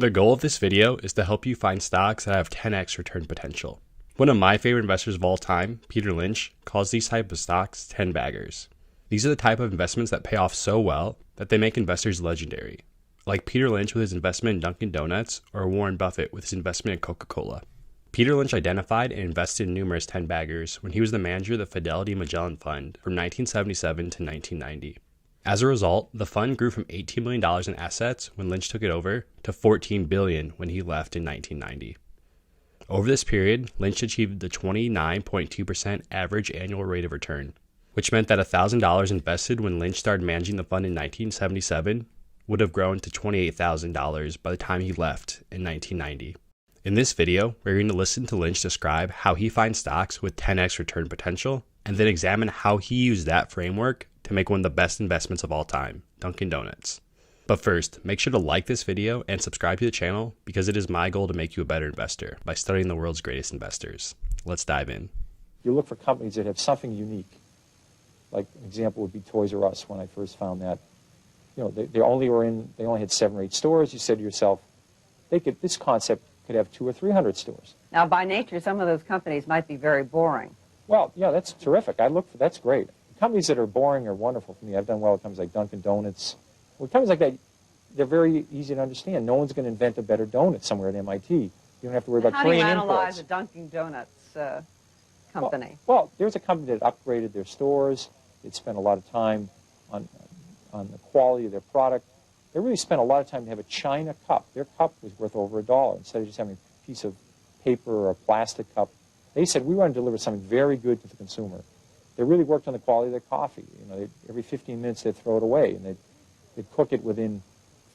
The goal of this video is to help you find stocks that have 10x return potential. One of my favorite investors of all time, Peter Lynch, calls these type of stocks 10 baggers. These are the type of investments that pay off so well that they make investors legendary, like Peter Lynch with his investment in Dunkin' Donuts or Warren Buffett with his investment in Coca-Cola. Peter Lynch identified and invested in numerous 10 baggers when he was the manager of the Fidelity Magellan Fund from 1977 to 1990. As a result, the fund grew from $18 million in assets when Lynch took it over to $14 billion when he left in 1990. Over this period, Lynch achieved the 29.2% average annual rate of return, which meant that $1,000 invested when Lynch started managing the fund in 1977 would have grown to $28,000 by the time he left in 1990. In this video, we're going to listen to Lynch describe how he finds stocks with 10x return potential, and then examine how he used that framework to make one of the best investments of all time, Dunkin' Donuts. But first, make sure to like this video and subscribe to the channel because it is my goal to make you a better investor by studying the world's greatest investors. Let's dive in. You look for companies that have something unique. Like an example would be Toys R Us when I first found that. You know, they only had 7 or 8 stores. You said to yourself, this concept could have 200 or 300 stores. Now, by nature, some of those companies might be very boring. Well, yeah, that's terrific. That's great. Companies that are boring are wonderful for me. I've done well with companies like Dunkin' Donuts. Well, companies like that, they're very easy to understand. No one's going to invent a better donut somewhere at MIT. You don't have to worry about Korean imports. How do you analyze a Dunkin' Donuts company? Well, there's a company that upgraded their stores. It spent a lot of time on the quality of their product. They really spent a lot of time to have a china cup. Their cup was worth over $1 instead of just having a piece of paper or a plastic cup. They said, we want to deliver something very good to the consumer. They really worked on the quality of their coffee. You know, every 15 minutes they'd throw it away, and they'd cook it within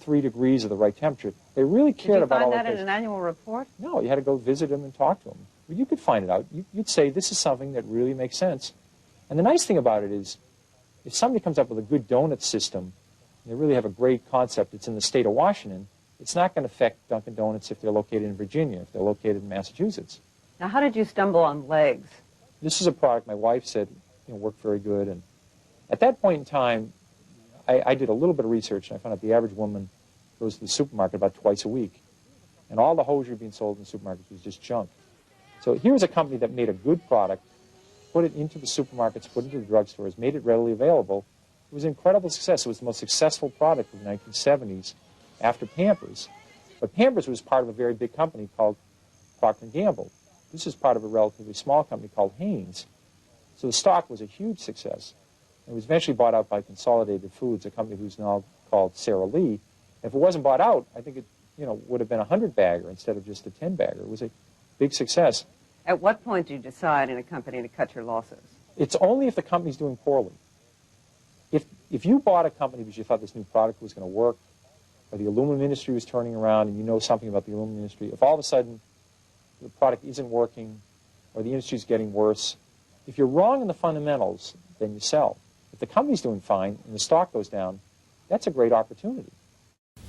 3 degrees of the right temperature. They really cared about all that. Did you find that in an annual report? No, you had to go visit them and talk to them. But you could find it out. You'd say, this is something that really makes sense. And the nice thing about it is, if somebody comes up with a good donut system, and they really have a great concept, it's in the state of Washington, it's not going to affect Dunkin' Donuts if they're located in Virginia, if they're located in Massachusetts. Now, how did you stumble on legs? This is a product my wife said worked very good. And at that point in time, I did a little bit of research, and I found out the average woman goes to the supermarket about twice a week. And all the hosiery being sold in the supermarkets was just junk. So here's a company that made a good product, put it into the supermarkets, put it into the drugstores, made it readily available. It was an incredible success. It was the most successful product of the 1970s after Pampers. But Pampers was part of a very big company called Procter & Gamble. This is part of a relatively small company called Hanes. So the stock was a huge success. It was eventually bought out by Consolidated Foods, a company who's now called Sara Lee. If it wasn't bought out, I think it would have been a 100-bagger instead of just a 10-bagger. It was a big success. At what point do you decide in a company to cut your losses? It's only if the company's doing poorly. If you bought a company because you thought this new product was going to work, or the aluminum industry was turning around and you know something about the aluminum industry, if all of a sudden the product isn't working or the industry's getting worse, if you're wrong in the fundamentals, then you sell. If the company's doing fine and the stock goes down, that's a great opportunity.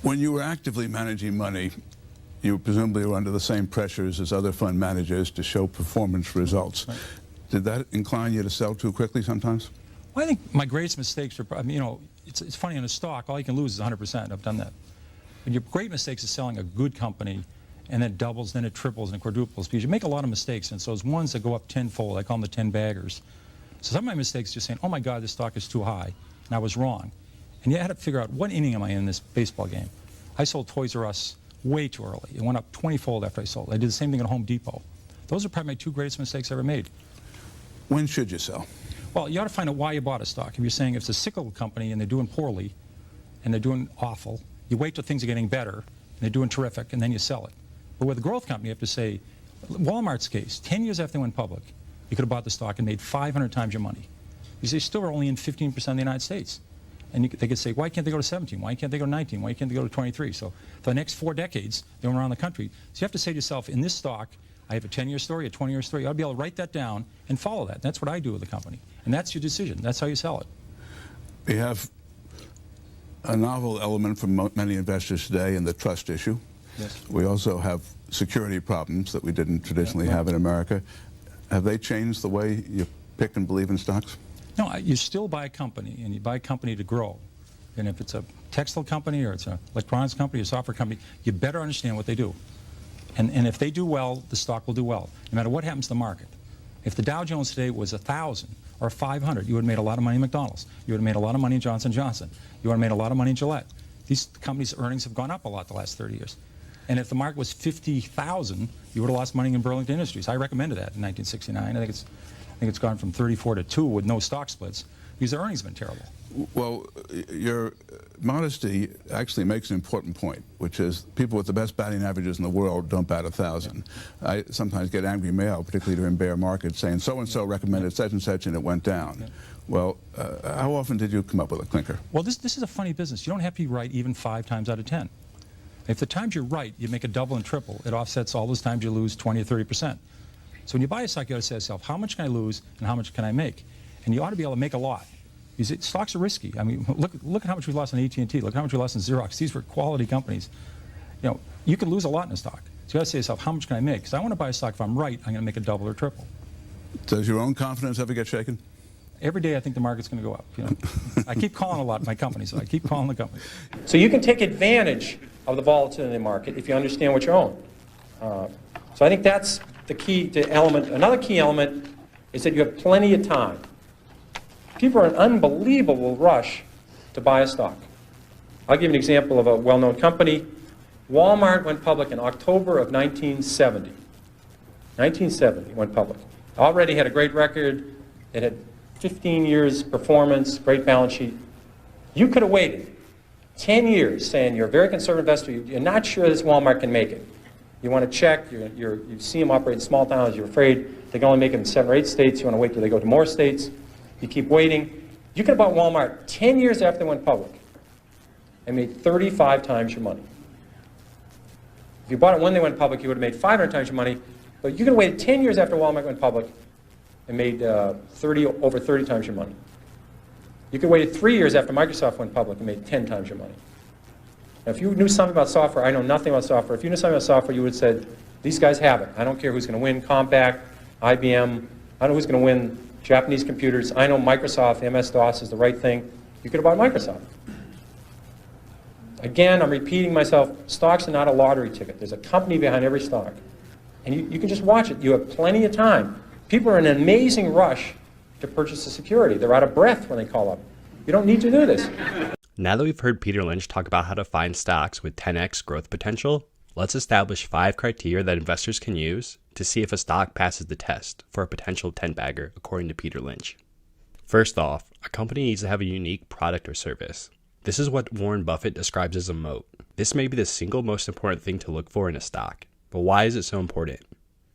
When you were actively managing money, you presumably were under the same pressures as other fund managers to show performance results. Right. Did that incline you to sell too quickly sometimes? Well, I think my greatest mistakes are, it's funny, in a stock, all you can lose is 100%. I've done that. But your great mistakes is selling a good company, and then it doubles, then it triples, and it quadruples, because you make a lot of mistakes, and so those ones that go up tenfold, I call them the 10 baggers. So some of my mistakes are just saying, oh my God, this stock is too high, and I was wrong. And you had to figure out, what inning am I in this baseball game? I sold Toys R Us way too early. It went up 20-fold after I sold. I did the same thing at Home Depot. Those are probably my 2 greatest mistakes I ever made. When should you sell? Well, you ought to find out why you bought a stock. If you're saying if it's a cyclical company and they're doing poorly and they're doing awful, you wait till things are getting better and they're doing terrific, and then you sell it. But with a growth company, you have to say, Walmart's case, 10 years after they went public, you could have bought the stock and made 500 times your money. Because they still are only in 15% of the United States. And they could say, why can't they go to 17? Why can't they go to 19? Why can't they go to 23? So for the next 4 decades, they went around the country. So you have to say to yourself, in this stock, I have a 10-year story, a 20-year story. You ought to be able to write that down and follow that. That's what I do with the company. And that's your decision. That's how you sell it. We have a novel element for many investors today in the trust issue. Yes. We also have security problems that we didn't traditionally have in America. Have they changed the way you pick and believe in stocks? No, you still buy a company, and you buy a company to grow. And if it's a textile company or it's an electronics company or software company, you better understand what they do. And if they do well, the stock will do well, no matter what happens to the market. If the Dow Jones today was 1,000 or 500, you would have made a lot of money in McDonald's. You would have made a lot of money in Johnson & Johnson. You would have made a lot of money in Gillette. These companies' earnings have gone up a lot the last 30 years. And if the market was 50,000, you would have lost money in Burlington Industries. I recommended that in 1969. I think it's gone from 34 to 2 with no stock splits. These earnings have been terrible. Well, your modesty actually makes an important point, which is people with the best batting averages in the world don't bat 1,000. Yeah. I sometimes get angry mail, particularly during bear markets, saying so-and-so recommended such and such and it went down. Yeah. Well, how often did you come up with a clinker? Well, this is a funny business. You don't have to be right even 5 times out of 10. If the times you're right, you make a double and triple, it offsets all those times you lose 20 or 30%. So when you buy a stock, you ought to say to yourself, how much can I lose and how much can I make? And you ought to be able to make a lot. Stocks are risky. I mean, look at how much we lost in AT&T. Look at how much we lost in Xerox. These were quality companies. You know, you can lose a lot in a stock. So you got to say to yourself, how much can I make? Because I want to buy a stock, if I'm right, I'm going to make a double or triple. Does your own confidence ever get shaken? Every day I think the market's going to go up. You know? I keep calling a lot of my companies, so I keep calling the company. So you can take advantage of the volatility in the market if you understand what you own. So I think that's the key to element. Another key element is that you have plenty of time. People are in an unbelievable rush to buy a stock. I'll give you an example of a well-known company. Walmart went public in October of 1970. 1970 went public. Already had a great record. It had 15 years performance, great balance sheet. You could have waited 10 years saying you're a very conservative investor. You're not sure this Walmart can make it. You want to check. You see them operate in small towns. You're afraid they can only make it in 7 or 8 states. You want to wait till they go to more states. You keep waiting. You could have bought Walmart 10 years after they went public and made 35 times your money. If you bought it when they went public, you would have made 500 times your money. But you could have waited 10 years after Walmart went public and made over 30 times your money. You could have waited 3 years after Microsoft went public and made 10 times your money. Now, if you knew something about software, I know nothing about software. If you knew something about software, you would have said, these guys have it. I don't care who's going to win, Compaq, IBM. I don't know who's going to win Japanese computers. I know Microsoft, MS-DOS is the right thing. You could have bought Microsoft. Again, I'm repeating myself. Stocks are not a lottery ticket. There's a company behind every stock. And you can just watch it. You have plenty of time. People are in an amazing rush to purchase a security. They're out of breath when they call up. You don't need to do this. Now that we've heard Peter Lynch talk about how to find stocks with 10x growth potential, let's establish 5 criteria that investors can use to see if a stock passes the test for a potential 10-bagger, according to Peter Lynch. First off, a company needs to have a unique product or service. This is what Warren Buffett describes as a moat. This may be the single most important thing to look for in a stock, but why is it so important?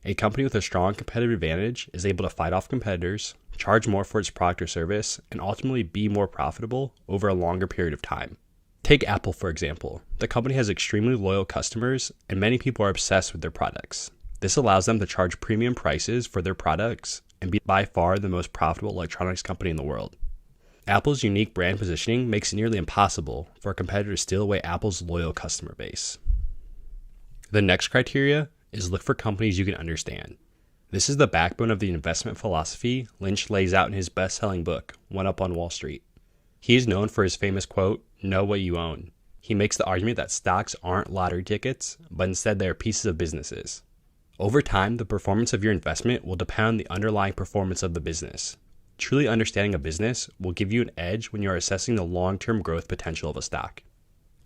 A company with a strong competitive advantage is able to fight off competitors, charge more for its product or service, and ultimately be more profitable over a longer period of time. Take Apple, for example. The company has extremely loyal customers, and many people are obsessed with their products. This allows them to charge premium prices for their products and be by far the most profitable electronics company in the world. Apple's unique brand positioning makes it nearly impossible for a competitor to steal away Apple's loyal customer base. The next criteria is look for companies you can understand. This is the backbone of the investment philosophy Lynch lays out in his best-selling book, One Up on Wall Street. He is known for his famous quote, "Know what you own." He makes the argument that stocks aren't lottery tickets, but instead they are pieces of businesses. Over time, the performance of your investment will depend on the underlying performance of the business. Truly understanding a business will give you an edge when you are assessing the long-term growth potential of a stock.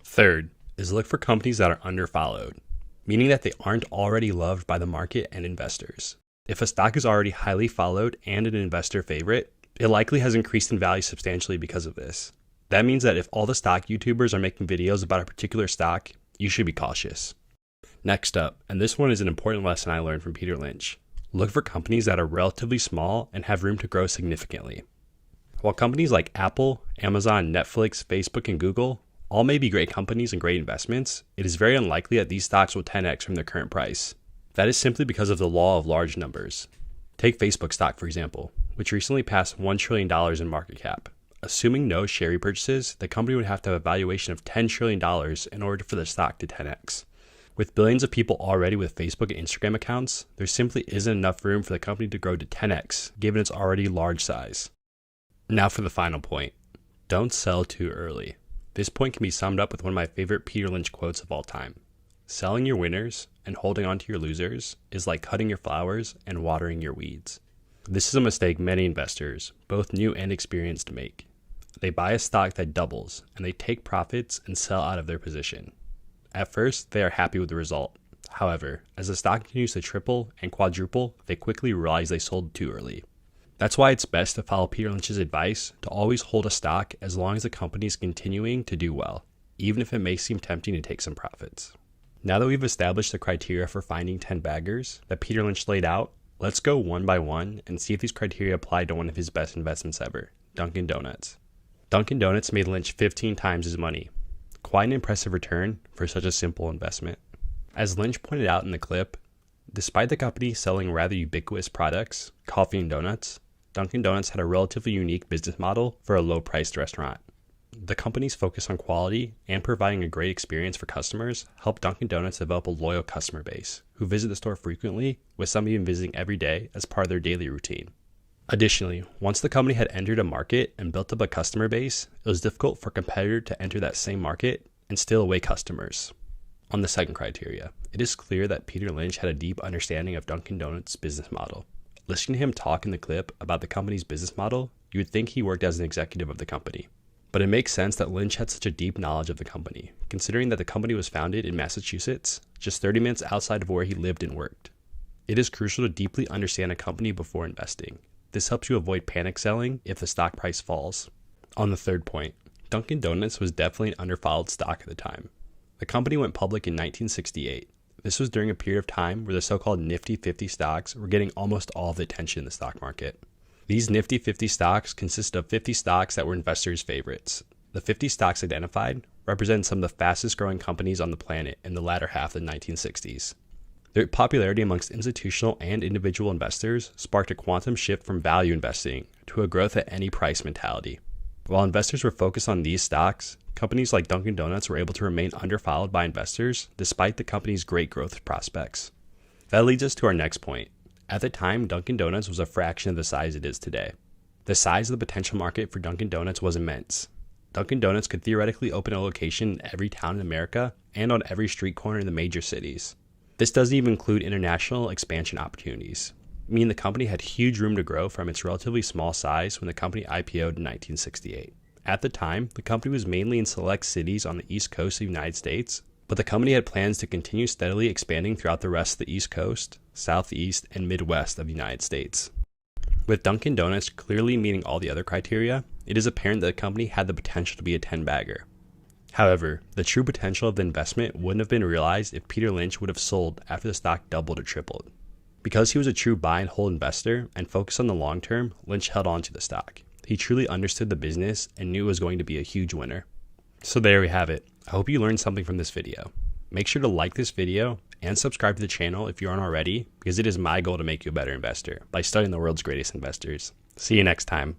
Third is look for companies that are underfollowed, meaning that they aren't already loved by the market and investors. If a stock is already highly followed and an investor favorite, it likely has increased in value substantially because of this. That means that if all the stock YouTubers are making videos about a particular stock, you should be cautious. Next up, and this one is an important lesson I learned from Peter Lynch, look for companies that are relatively small and have room to grow significantly. While companies like Apple, Amazon, Netflix, Facebook, and Google all may be great companies and great investments, it is very unlikely that these stocks will 10x from their current price. That is simply because of the law of large numbers. Take Facebook stock, for example, which recently passed $1 trillion in market cap. Assuming no share repurchases, the company would have to have a valuation of $10 trillion in order for the stock to 10x. With billions of people already with Facebook and Instagram accounts, there simply isn't enough room for the company to grow to 10x, given its already large size. Now for the final point. Don't sell too early. This point can be summed up with one of my favorite Peter Lynch quotes of all time. Selling your winners and holding on to your losers is like cutting your flowers and watering your weeds. This is a mistake many investors, both new and experienced, make. They buy a stock that doubles, and they take profits and sell out of their position. At first, they are happy with the result. However, as the stock continues to triple and quadruple, they quickly realize they sold too early. That's why it's best to follow Peter Lynch's advice to always hold a stock as long as the company is continuing to do well, even if it may seem tempting to take some profits. Now that we've established the criteria for finding 10 baggers that Peter Lynch laid out, let's go one by one and see if these criteria apply to one of his best investments ever, Dunkin' Donuts. Dunkin' Donuts made Lynch 15 times his money. Quite an impressive return for such a simple investment. As Lynch pointed out in the clip, despite the company selling rather ubiquitous products, coffee and donuts, Dunkin' Donuts had a relatively unique business model for a low-priced restaurant. The company's focus on quality and providing a great experience for customers helped Dunkin' Donuts develop a loyal customer base who visit the store frequently, with some even visiting every day as part of their daily routine. Additionally, once the company had entered a market and built up a customer base, it was difficult for a competitor to enter that same market and steal away customers. On the second criteria, it is clear that Peter Lynch had a deep understanding of Dunkin' Donuts' business model. Listening to him talk in the clip about the company's business model, you would think he worked as an executive of the company. But it makes sense that Lynch had such a deep knowledge of the company, considering that the company was founded in Massachusetts, just 30 minutes outside of where he lived and worked. It is crucial to deeply understand a company before investing. This helps you avoid panic selling if the stock price falls. On the third point, Dunkin' Donuts was definitely an underfollowed stock at the time. The company went public in 1968. This was during a period of time where the so-called Nifty 50 stocks were getting almost all of the attention in the stock market. These Nifty 50 stocks consist of 50 stocks that were investors' favorites. The 50 stocks identified represent some of the fastest growing companies on the planet in the latter half of the 1960s. Their popularity amongst institutional and individual investors sparked a quantum shift from value investing to a growth at any price mentality. While investors were focused on these stocks, companies like Dunkin' Donuts were able to remain underfollowed by investors despite the company's great growth prospects. That leads us to our next point. At the time, Dunkin' Donuts was a fraction of the size it is today. The size of the potential market for Dunkin' Donuts was immense. Dunkin' Donuts could theoretically open a location in every town in America and on every street corner in the major cities. This doesn't even include international expansion opportunities, meaning the company had huge room to grow from its relatively small size when the company IPO'd in 1968. At the time, the company was mainly in select cities on the East Coast of the United States, but the company had plans to continue steadily expanding throughout the rest of the East Coast, Southeast, and Midwest of the United States. With Dunkin' Donuts clearly meeting all the other criteria, it is apparent that the company had the potential to be a 10-bagger. However, the true potential of the investment wouldn't have been realized if Peter Lynch would have sold after the stock doubled or tripled. Because he was a true buy and hold investor and focused on the long term, Lynch held on to the stock. He truly understood the business and knew it was going to be a huge winner. So there we have it. I hope you learned something from this video. Make sure to like this video and subscribe to the channel if you aren't already, because it is my goal to make you a better investor by studying the world's greatest investors. See you next time.